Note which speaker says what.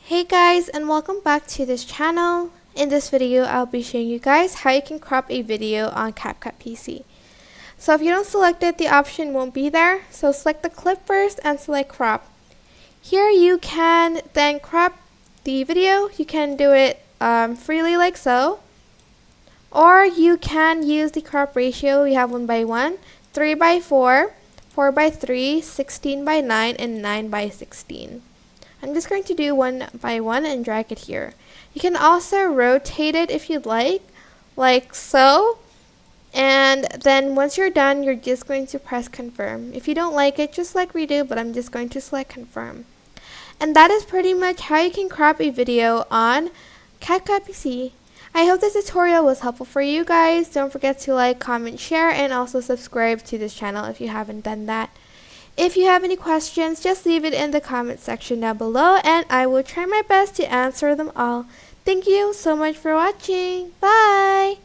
Speaker 1: Hey guys, and welcome back to this channel. In this video, I'll be showing you guys how you can crop a video on CapCut PC. So if you don't select it, the option won't be there. So select the clip first and select crop. Here you can then crop the video. You can do it freely like so. Or you can use the crop ratio. We have 1:1, 3:4, 4:3, 16:9, and 9:16. I'm just going to do 1:1 and drag it here. You can also rotate it if you'd like so. And then once you're done, you're just going to press confirm. If you don't like it, just like redo, but I'm just going to select confirm. And that is pretty much how you can crop a video on CapCut PC. I hope this tutorial was helpful for you guys. Don't forget to like, comment, share, and also subscribe to this channel if you haven't done that. If you have any questions, just leave it in the comment section down below and I will try my best to answer them all. Thank you so much for watching. Bye!